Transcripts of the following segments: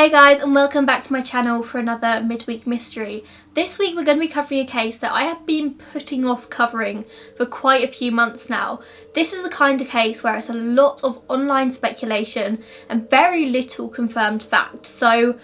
Hey guys, and welcome back to my channel for another midweek mystery. This week we're going to be covering a case that I have been putting off covering for quite a few months now. This is the kind of case where it's a lot of online speculation and very little confirmed fact. So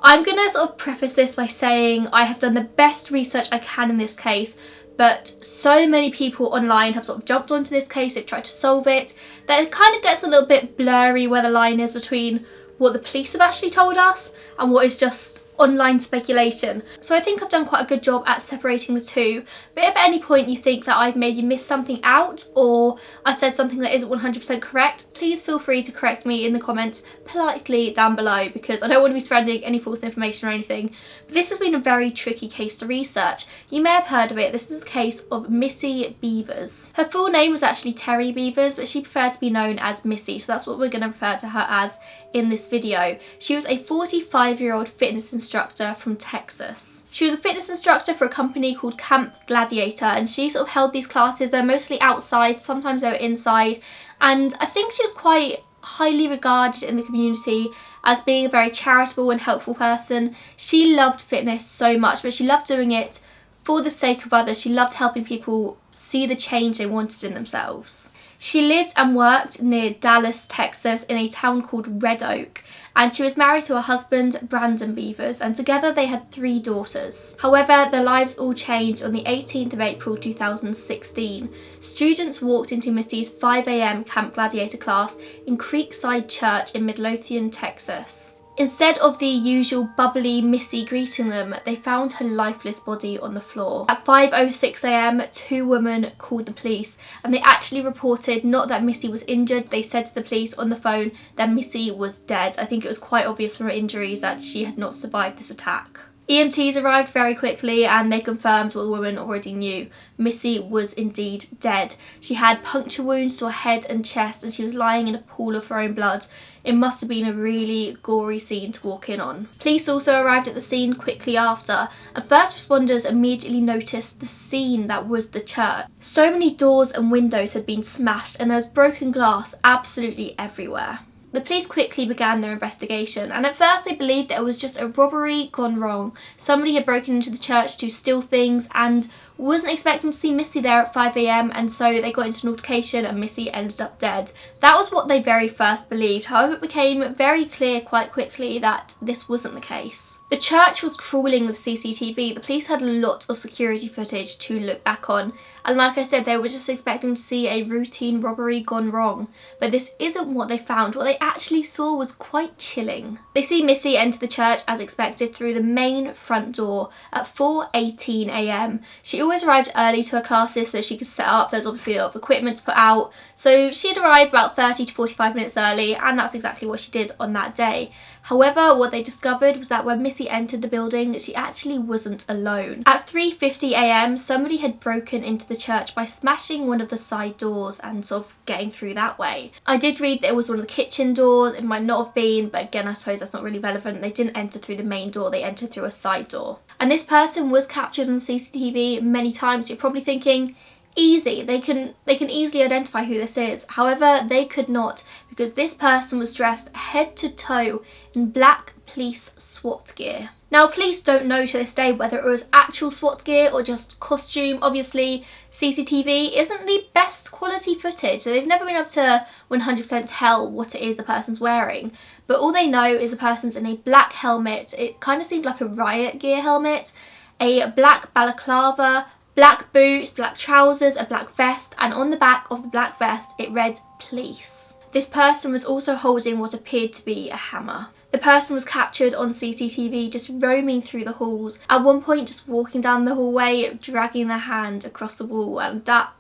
I'm going to sort of preface this by saying I have done the best research I can in this case, but so many people online have sort of jumped onto this case, they've tried to solve it, that it kind of gets a little bit blurry where the line is between what the police have actually told us and what is just online speculation. So I think I've done quite a good job at separating the two, but if at any point you think that I've maybe missed something out or I said something that isn't 100% correct, please feel free to correct me in the comments politely down below, because I don't want to be spreading any false information or anything. But this has been a very tricky case to research. You may have heard of it. This is the case of Missy Bevers. Her full name was actually Terry Bevers, but she preferred to be known as Missy, so that's what we're going to refer to her as in this video. She was a 45-year-old fitness instructor from Texas. She was a fitness instructor for a company called Camp Gladiator, and she sort of held these classes. They're mostly outside, sometimes they were inside, and I think she was quite highly regarded in the community as being a very charitable and helpful person. She loved fitness so much, but she loved doing it for the sake of others. She loved helping people see the change they wanted in themselves. She lived and worked near Dallas, Texas, in a town called Red Oak, and she was married to her husband, Brandon Bevers, and together they had 3 daughters. However, their lives all changed on the 18th of April 2016. Students walked into Missy's 5 AM Camp Gladiator class in Creekside Church in Midlothian, Texas. Instead of the usual bubbly Missy greeting them, they found her lifeless body on the floor. At 5:06 AM, 2 women called the police, and they actually reported not that Missy was injured. They said to the police on the phone that Missy was dead. I think it was quite obvious from her injuries that she had not survived this attack. EMTs arrived very quickly and they confirmed what the woman already knew. Missy was indeed dead. She had puncture wounds to her head and chest, and she was lying in a pool of her own blood. It must have been a really gory scene to walk in on. Police also arrived at the scene quickly after, and first responders immediately noticed the scene that was the church. So many doors and windows had been smashed and there was broken glass absolutely everywhere. The police quickly began their investigation, and at first they believed that it was just a robbery gone wrong. Somebody had broken into the church to steal things and wasn't expecting to see Missy there at 5 AM, and so they got into an altercation and Missy ended up dead. That was what they very first believed. However, it became very clear quite quickly that this wasn't the case. The church was crawling with CCTV. The police had a lot of security footage to look back on, and like I said, they were just expecting to see a routine robbery gone wrong, but this isn't what they found. What they actually saw was quite chilling. They see Missy enter the church as expected through the main front door at 4:18 AM. She always arrived early to her classes so she could set up. There's obviously a lot of equipment to put out, so she had arrived about 30 to 45 minutes early, and that's exactly what she did on that day. However, what they discovered was that when Missy entered the building, she actually wasn't alone. At 3:50 AM, somebody had broken into the church by smashing one of the side doors and sort of getting through that way. I did read that it was one of the kitchen doors. It might not have been, but again, I suppose that's not really relevant. They didn't enter through the main door, they entered through a side door. And this person was captured on CCTV many times. You're probably thinking, easy, they can easily identify who this is. However, they could not, because this person was dressed head to toe in black police SWAT gear. Now, police don't know to this day whether it was actual SWAT gear or just costume. Obviously, CCTV isn't the best quality footage, so they've never been able to 100% tell what it is the person's wearing. But all they know is the person's in a black helmet. It kind of seemed like a riot gear helmet, a black balaclava, black boots, black trousers, a black vest, and on the back of the black vest it read police. This person was also holding what appeared to be a hammer. The person was captured on CCTV just roaming through the halls, at one point just walking down the hallway, dragging their hand across the wall, and that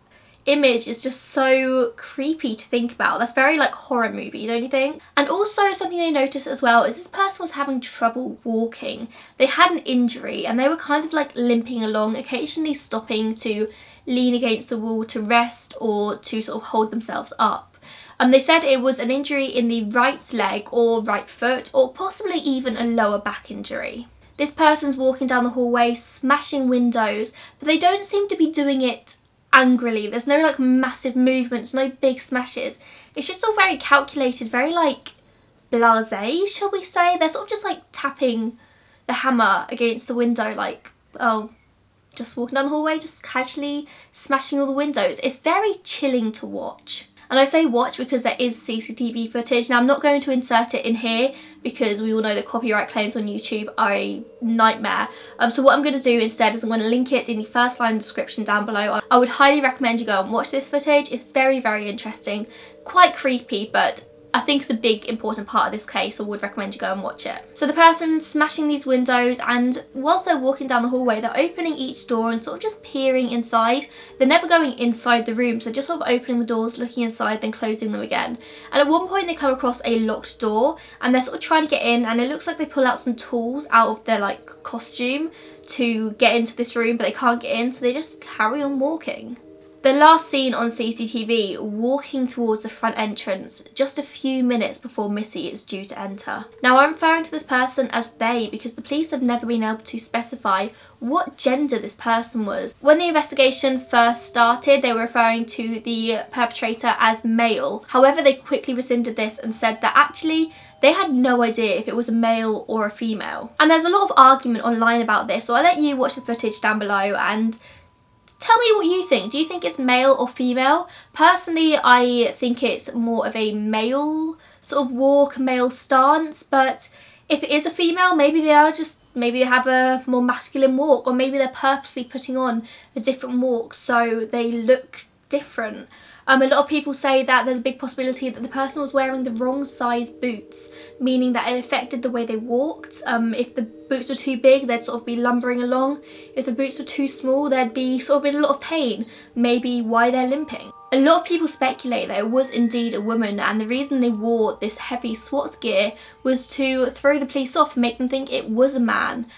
image is just so creepy to think about. That's very like horror movie, don't you think? And also something I noticed as well is this person was having trouble walking. They had an injury and they were kind of like limping along, occasionally stopping to lean against the wall to rest or to sort of hold themselves up. They said it was an injury in the right leg or right foot, or possibly even a lower back injury. This person's walking down the hallway, smashing windows, but they don't seem to be doing it angrily. There's no like massive movements, no big smashes. It's just all very calculated, very like blasé, shall we say. They're sort of just like tapping the hammer against the window, like, oh, just walking down the hallway, just casually smashing all the windows. It's very chilling to watch. And I say watch because there is CCTV footage. Now, I'm not going to insert it in here because we all know that copyright claims on YouTube are a nightmare. So what I'm going to do instead is I'm going to link it in the first line description down below. I would highly recommend you go and watch this footage. It's very, very interesting, quite creepy, but I think it's a big important part of this case. I would recommend you go and watch it. So the person smashing these windows, and whilst they're walking down the hallway, they're opening each door and sort of just peering inside. They're never going inside the rooms, they're just sort of opening the doors, looking inside, then closing them again. And at one point they come across a locked door and they're sort of trying to get in, and it looks like they pull out some tools out of their like costume to get into this room, but they can't get in, so they just carry on walking. They're last seen on CCTV walking towards the front entrance just a few minutes before Missy is due to enter. Now, I'm referring to this person as they because the police have never been able to specify what gender this person was. When the investigation first started, they were referring to the perpetrator as male. However, they quickly rescinded this and said that actually they had no idea if it was a male or a female. And there's a lot of argument online about this, so I'll let you watch the footage down below and tell me what you think. Do you think it's male or female? Personally, I think it's more of a male sort of walk, male stance, but if it is a female, maybe they have a more masculine walk, or maybe they're purposely putting on a different walk so they look different. A lot of people say that there's a big possibility that the person was wearing the wrong size boots, meaning that it affected the way they walked. If the boots were too big, they'd sort of be lumbering along. If the boots were too small, they'd be sort of in a lot of pain, maybe why they're limping. A lot of people speculate that it was indeed a woman, and the reason they wore this heavy SWAT gear was to throw the police off and make them think it was a man.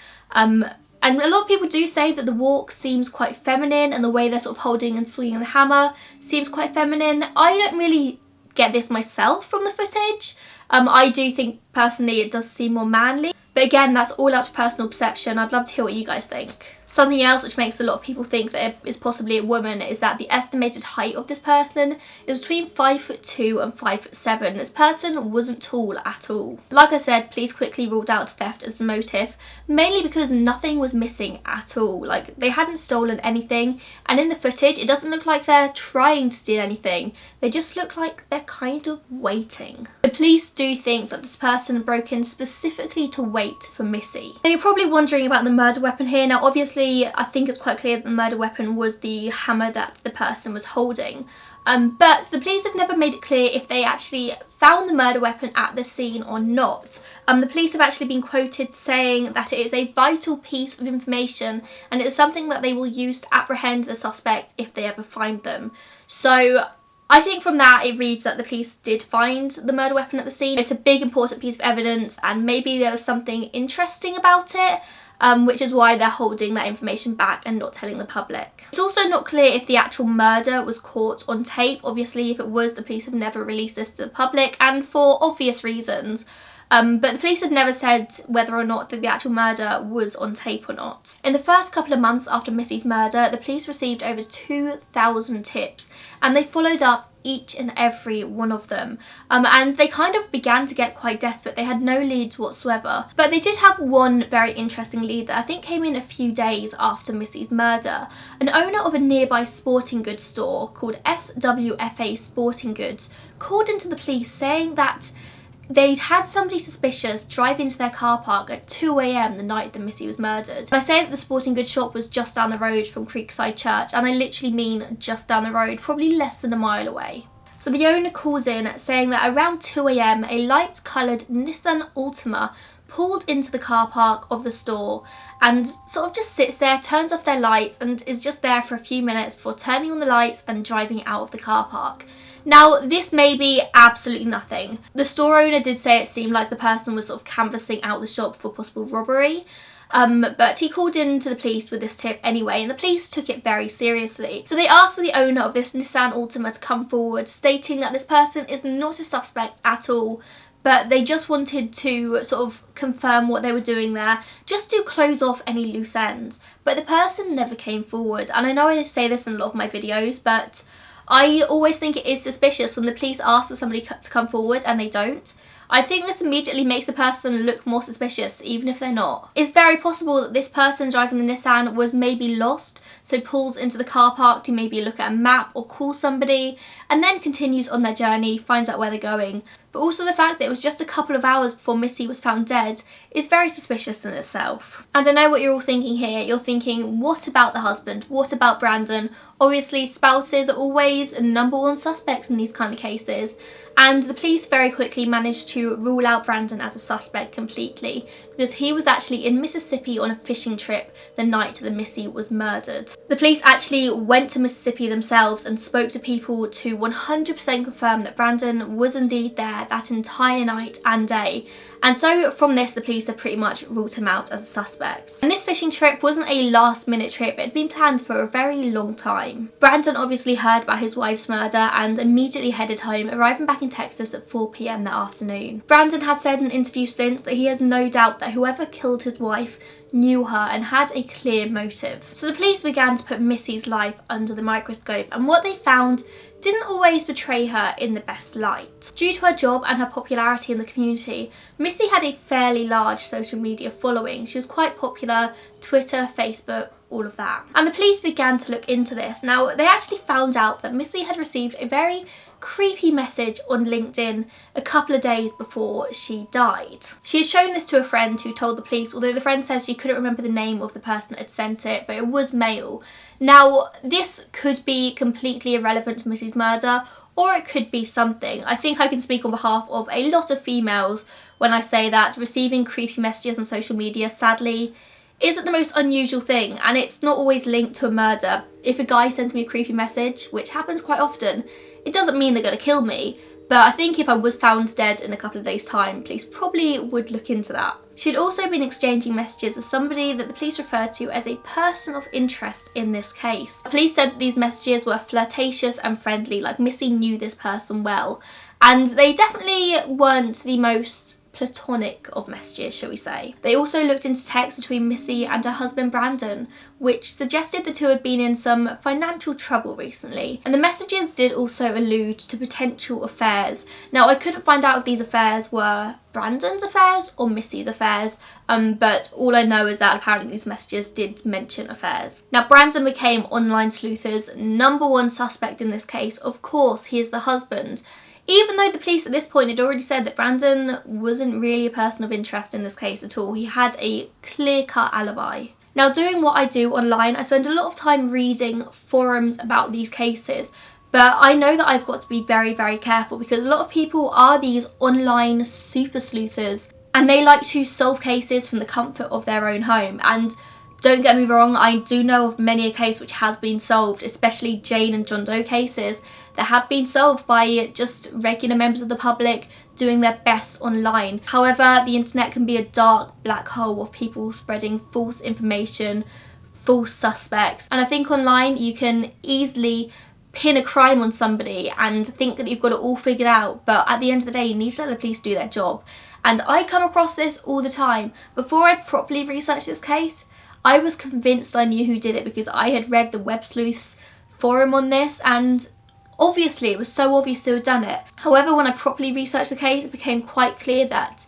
And a lot of people do say that the walk seems quite feminine, and the way they're sort of holding and swinging the hammer seems quite feminine. I don't really get this myself from the footage. I do think personally it does seem more manly. But again, that's all up to personal perception. I'd love to hear what you guys think. Something else which makes a lot of people think that it is possibly a woman is that the estimated height of this person is between 5'2" and 5'7". This person wasn't tall at all. Like I said, police quickly ruled out theft as a motive, mainly because nothing was missing at all. Like, they hadn't stolen anything, and in the footage it doesn't look like they're trying to steal anything. They just look like they're kind of waiting. The police do think that this person broke in specifically to wait for Missy. Now, you're probably wondering about the murder weapon here. Now, obviously, I think it's quite clear that the murder weapon was the hammer that the person was holding. But the police have never made it clear if they actually found the murder weapon at the scene or not. The police have actually been quoted saying that it is a vital piece of information and it is something that they will use to apprehend the suspect if they ever find them. So I think from that it reads that the police did find the murder weapon at the scene. It's a big important piece of evidence, and maybe there was something interesting about it, which is why they're holding that information back and not telling the public. It's also not clear if the actual murder was caught on tape. Obviously, if it was, the police have never released this to the public, and for obvious reasons. But the police have never said whether or not that the actual murder was on tape or not. In the first couple of months after Missy's murder, the police received over 2,000 tips, and they followed up each and every one of them. And they kind of began to get quite desperate. They had no leads whatsoever. But they did have one very interesting lead that I think came in a few days after Missy's murder. An owner of a nearby sporting goods store called SWFA Sporting Goods called into the police saying that they'd had somebody suspicious drive into their car park at 2 AM the night that Missy was murdered. And I say that the sporting goods shop was just down the road from Creekside Church, and I literally mean just down the road, probably less than a mile away. So the owner calls in saying that around 2 AM a light coloured Nissan Altima pulled into the car park of the store and sort of just sits there, turns off their lights, and is just there for a few minutes before turning on the lights and driving out of the car park. Now, this may be absolutely nothing. The store owner did say it seemed like the person was sort of canvassing out the shop for possible robbery, but he called in to the police with this tip anyway, and the police took it very seriously. So they asked for the owner of this Nissan Altima to come forward, stating that this person is not a suspect at all, but they just wanted to sort of confirm what they were doing there, just to close off any loose ends. But the person never came forward, and I know I say this in a lot of my videos, but I always think it is suspicious when the police ask for somebody to come forward and they don't. I think this immediately makes the person look more suspicious, even if they're not. It's very possible that this person driving the Nissan was maybe lost, so pulls into the car park to maybe look at a map or call somebody, and then continues on their journey, finds out where they're going. But also the fact that it was just a couple of hours before Missy was found dead is very suspicious in itself. And I know what you're all thinking here. You're thinking, what about the husband? What about Brandon? Obviously, spouses are always #1 suspects in these kind of cases. And the police very quickly managed to rule out Brandon as a suspect completely, because he was actually in Mississippi on a fishing trip the night that Missy was murdered. The police actually went to Mississippi themselves and spoke to people to 100% confirm that Brandon was indeed there that entire night and day. And so from this, the police have pretty much ruled him out as a suspect. And this fishing trip wasn't a last minute trip, it had been planned for a very long time. Brandon obviously heard about his wife's murder and immediately headed home, arriving back in Texas at 4 p.m. that afternoon. Brandon has said in interviews since that he has no doubt that whoever killed his wife knew her and had a clear motive. So the police began to put Missy's life under the microscope, and what they found didn't always portray her in the best light. Due to her job and her popularity in the community, Missy had a fairly large social media following. She was quite popular, Twitter, Facebook, all of that. And the police began to look into this. Now, they actually found out that Missy had received a very creepy message on LinkedIn a couple of days before she died. She had shown this to a friend who told the police, although the friend says she couldn't remember the name of the person that had sent it, but it was male. Now, this could be completely irrelevant to Missy's murder, or it could be something. I think I can speak on behalf of a lot of females when I say that receiving creepy messages on social media, sadly, isn't the most unusual thing, and it's not always linked to a murder. If a guy sends me a creepy message, which happens quite often, it doesn't mean they're going to kill me, but I think if I was found dead in a couple of days' time, police probably would look into that. She had also been exchanging messages with somebody that the police referred to as a person of interest in this case. The police said that these messages were flirtatious and friendly, like Missy knew this person well, and they definitely weren't the most platonic of messages, shall we say. They also looked into texts between Missy and her husband Brandon, which suggested the two had been in some financial trouble recently. And the messages did also allude to potential affairs. Now, I couldn't find out if these affairs were Brandon's affairs or Missy's affairs, but all I know is that apparently these messages did mention affairs. Now, Brandon became online sleuthers' #1 suspect in this case. Of course, he is the husband, even though the police at this point had already said that Brandon wasn't really a person of interest in this case at all. He had a clear-cut alibi. Now, doing what I do online, I spend a lot of time reading forums about these cases, but I know that I've got to be very, very careful, because a lot of people are these online super sleuthers and they like to solve cases from the comfort of their own home. And don't get me wrong, I do know of many a case which has been solved, especially Jane and John Doe cases that have been solved by just regular members of the public doing their best online. However, the internet can be a dark black hole of people spreading false information, false suspects, and I think online you can easily pin a crime on somebody and think that you've got it all figured out, but at the end of the day you need to let the police do their job. And I come across this all the time. Before I'd properly researched this case, I was convinced I knew who did it because I had read the Web Sleuths forum on this, and obviously it was so obvious who had done it. However, when I properly researched the case, it became quite clear that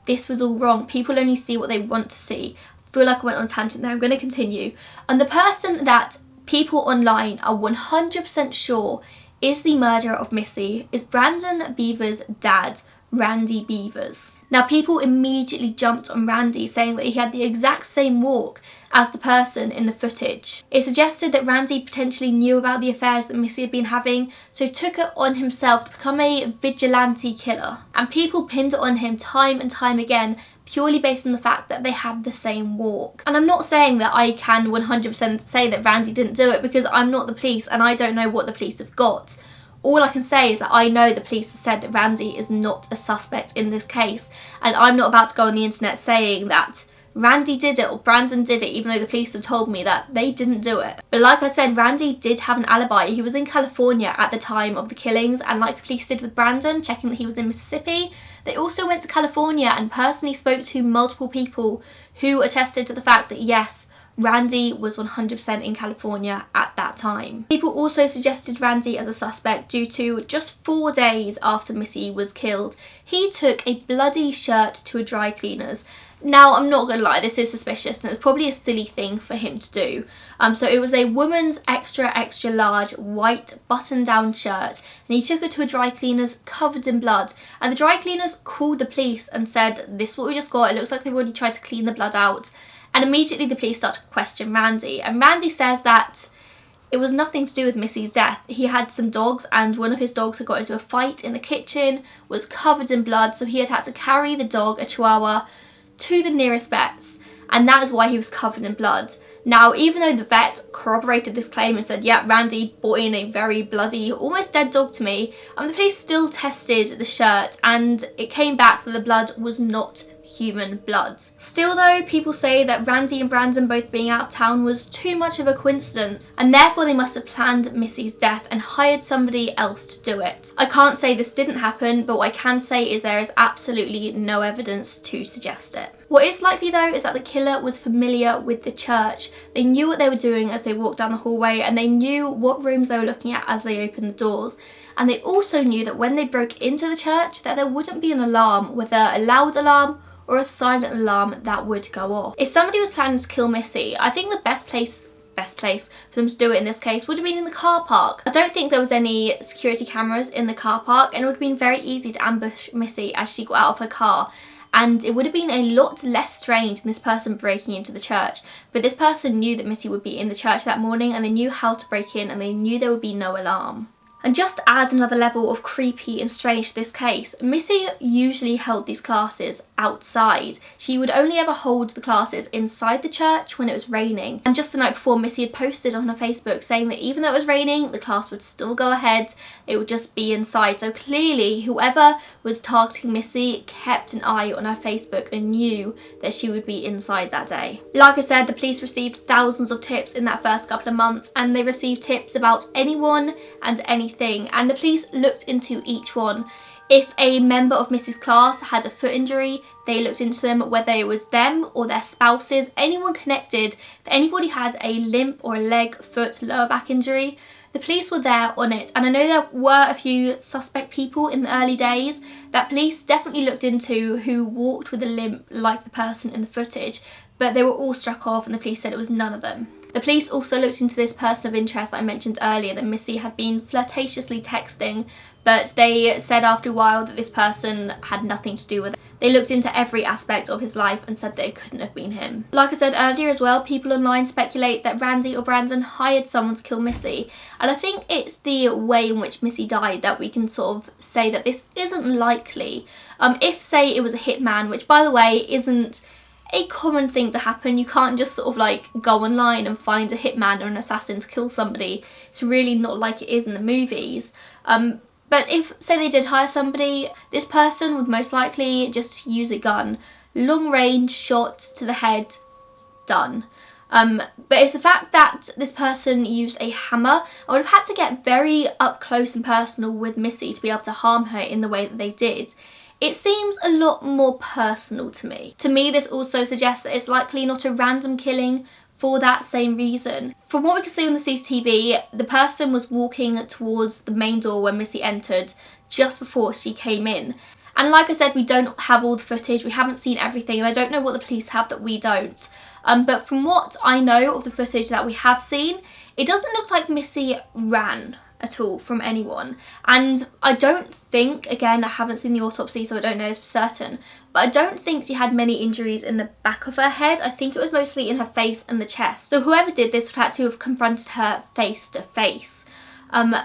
this was all wrong. People only see what they want to see. I feel like I went on a tangent there, I'm going to continue. And the person that people online are 100% sure is the murderer of Missy is Brandon Bevers' dad, Randy Bevers. Now, people immediately jumped on Randy, saying that he had the exact same walk as the person in the footage. It suggested that Randy potentially knew about the affairs that Missy had been having, so took it on himself to become a vigilante killer. And people pinned it on him time and time again, purely based on the fact that they had the same walk. And I'm not saying that I can 100% say that Randy didn't do it, because I'm not the police and I don't know what the police have got. All I can say is that I know the police have said that Randy is not a suspect in this case, and I'm not about to go on the internet saying that Randy did it or Brandon did it, even though the police have told me that they didn't do it. But like I said, Randy did have an alibi. He was in California at the time of the killings, and like the police did with Brandon, checking that he was in Mississippi, they also went to California and personally spoke to multiple people who attested to the fact that yes, Randy was 100% in California at that time. People also suggested Randy as a suspect due to just 4 days after Missy was killed, he took a bloody shirt to a dry cleaner's. Now, I'm not gonna lie, this is suspicious and it's probably a silly thing for him to do. So it was a woman's extra large white button down shirt, and he took it to a dry cleaner's covered in blood, and the dry cleaners called the police and said, "This is what we just got, it looks like they've already tried to clean the blood out." And immediately the police start to question Randy, and Randy says that it was nothing to do with Missy's death. He had some dogs, and one of his dogs had got into a fight in the kitchen, was covered in blood, so he had to carry the dog, a chihuahua, to the nearest vets, and that is why he was covered in blood. Now, even though the vet corroborated this claim and said, yeah, Randy brought in a very bloody, almost dead dog to me, the police still tested the shirt and it came back that the blood was not human blood. Still though, people say that Randy and Brandon both being out of town was too much of a coincidence, and therefore they must have planned Missy's death and hired somebody else to do it. I can't say this didn't happen, but what I can say is there is absolutely no evidence to suggest it. What is likely though is that the killer was familiar with the church. They knew what they were doing as they walked down the hallway, and they knew what rooms they were looking at as they opened the doors. And they also knew that when they broke into the church that there wouldn't be an alarm, whether a loud alarm or a silent alarm that would go off. If somebody was planning to kill Missy, I think the best place for them to do it in this case would have been in the car park. I don't think there was any security cameras in the car park, and it would have been very easy to ambush Missy as she got out of her car. And it would have been a lot less strange than this person breaking into the church. But this person knew that Missy would be in the church that morning, and they knew how to break in, and they knew there would be no alarm. And just to add another level of creepy and strange to this case, Missy usually held these classes outside. She would only ever hold the classes inside the church when it was raining. And just the night before, Missy had posted on her Facebook saying that even though it was raining, the class would still go ahead, it would just be inside. So clearly, whoever was targeting Missy kept an eye on her Facebook and knew that she would be inside that day. Like I said, the police received thousands of tips in that first couple of months, and they received tips about anyone and anything, and the police looked into each one. If a member of Missy's class had a foot injury, they looked into them, whether it was them or their spouses, anyone connected. If anybody had a limp or a leg, foot, lower back injury, the police were there on it. And I know there were a few suspect people in the early days that police definitely looked into who walked with a limp like the person in the footage, but they were all struck off and the police said it was none of them. The police also looked into this person of interest that I mentioned earlier that Missy had been flirtatiously texting, but they said after a while that this person had nothing to do with it. They looked into every aspect of his life and said that it couldn't have been him. Like I said earlier as well, people online speculate that Randy or Brandon hired someone to kill Missy, and I think it's the way in which Missy died that we can sort of say that this isn't likely. If, say, it was a hitman, which by the way isn't a common thing to happen. You can't just sort of like go online and find a hitman or an assassin to kill somebody. It's really not like it is in the movies. But if, say, they did hire somebody, this person would most likely just use a gun. Long range shot to the head, done. But it's the fact that this person used a hammer. I would have had to get very up close and personal with Missy to be able to harm her in the way that they did. It seems a lot more personal to me. To me, this also suggests that it's likely not a random killing for that same reason. From what we can see on the CCTV, the person was walking towards the main door when Missy entered just before she came in. And like I said, we don't have all the footage, we haven't seen everything, and I don't know what the police have that we don't. But from what I know of the footage that we have seen, it doesn't look like Missy ran at all from anyone. And I don't think, again, I haven't seen the autopsy so I don't know for certain, but I don't think she had many injuries in the back of her head. I think it was mostly in her face and the chest. So whoever did this would have to have confronted her face to face,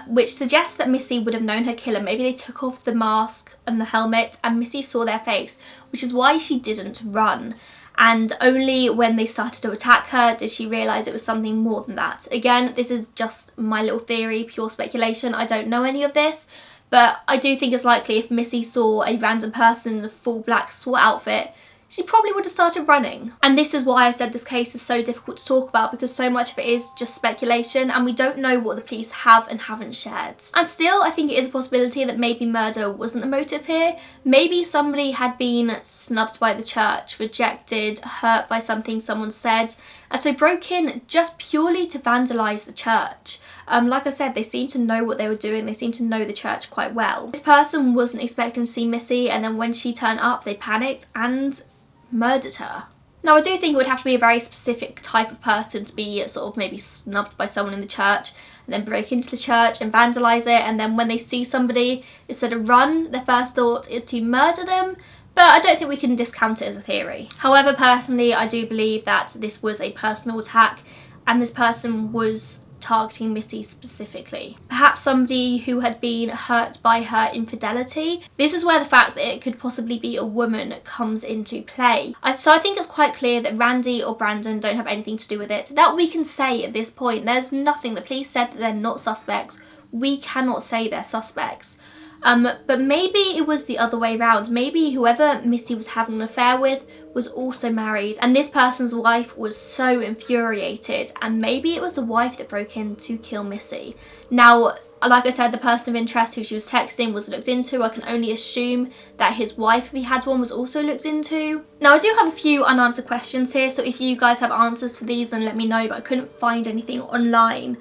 which suggests that Missy would have known her killer. Maybe they took off the mask and the helmet and Missy saw their face, which is why she didn't run. And only when they started to attack her did she realise it was something more than that. Again, this is just my little theory, pure speculation. I don't know any of this, but I do think it's likely if Missy saw a random person in a full black SWAT outfit, she probably would have started running. And this is why I said this case is so difficult to talk about, because so much of it is just speculation and we don't know what the police have and haven't shared. And still, I think it is a possibility that maybe murder wasn't the motive here. Maybe somebody had been snubbed by the church, rejected, hurt by something someone said, and so broke in just purely to vandalise the church. Like I said, they seem to know what they were doing. They seem to know the church quite well. This person wasn't expecting to see Missy, and then when she turned up, they panicked and murdered her. Now, I do think it would have to be a very specific type of person to be sort of maybe snubbed by someone in the church and then break into the church and vandalise it, and then when they see somebody, instead of run, their first thought is to murder them. But I don't think we can discount it as a theory. However, personally, I do believe that this was a personal attack and this person was targeting Missy specifically. Perhaps somebody who had been hurt by her infidelity. This is where the fact that it could possibly be a woman comes into play. So I think it's quite clear that Randy or Brandon don't have anything to do with it. That we can say at this point. There's nothing. The police said that they're not suspects. We cannot say they're suspects. But maybe it was the other way around. Maybe whoever Missy was having an affair with was also married and this person's wife was so infuriated, and maybe it was the wife that broke in to kill Missy. Now, like I said, the person of interest who she was texting was looked into. I can only assume that his wife, if he had one, was also looked into. Now, I do have a few unanswered questions here, so if you guys have answers to these, then let me know, but I couldn't find anything online.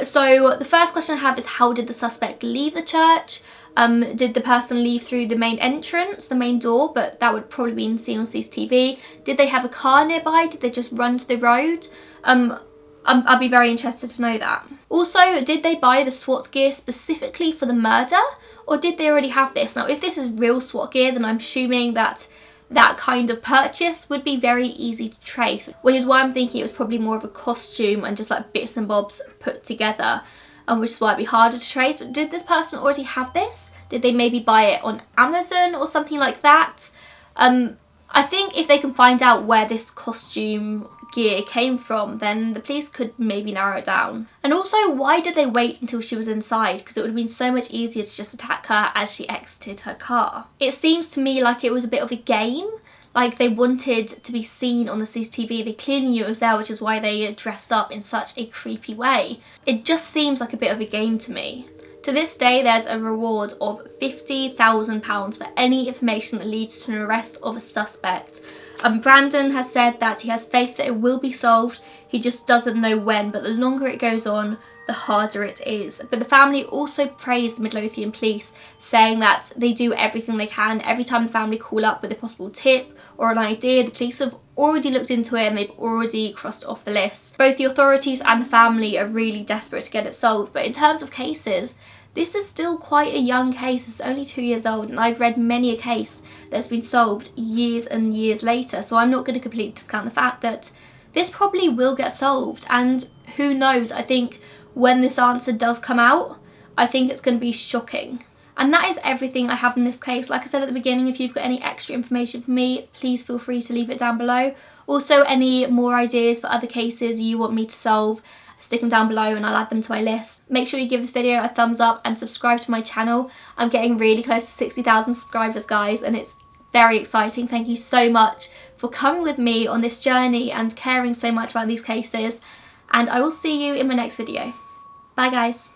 So the first question I have is, how did the suspect leave the church? Did the person leave through the main entrance, the main door, but that would probably be seen on CCTV? Did they have a car nearby? Did they just run to the road? I'd be very interested to know that. Also, did they buy the SWAT gear specifically for the murder, or did they already have this? Now, if this is real SWAT gear, then I'm assuming that that kind of purchase would be very easy to trace, which is why I'm thinking it was probably more of a costume and just like bits and bobs put together, which is why it'd be harder to trace. But did this person already have this? Did they maybe buy it on Amazon or something like that? I think if they can find out where this costume gear came from, then the police could maybe narrow it down. And also, why did they wait until she was inside? Because it would have been so much easier to just attack her as she exited her car. It seems to me like it was a bit of a game. Like they wanted to be seen on the CCTV. They clearly knew it was there, which is why they dressed up in such a creepy way. It just seems like a bit of a game to me. To this day, there's a reward of £50,000 for any information that leads to an arrest of a suspect. Brandon has said that he has faith that it will be solved. He just doesn't know when, but the longer it goes on, the harder it is. But the family also praised the Midlothian police, saying that they do everything they can. Every time the family call up with a possible tip or an idea, the police have already looked into it and they've already crossed off the list. Both the authorities and the family are really desperate to get it solved, but in terms of cases, this is still quite a young case. It's only 2 years old, and I've read many a case that's been solved years and years later, so I'm not going to completely discount the fact that this probably will get solved. And who knows, I think when this answer does come out, I think it's going to be shocking. And that is everything I have in this case. Like I said at the beginning, if you've got any extra information for me, please feel free to leave it down below. Also, any more ideas for other cases you want me to solve, stick them down below and I'll add them to my list. Make sure you give this video a thumbs up and subscribe to my channel. I'm getting really close to 60,000 subscribers, guys, and it's very exciting. Thank you so much for coming with me on this journey and caring so much about these cases, and I will see you in my next video. Bye, guys.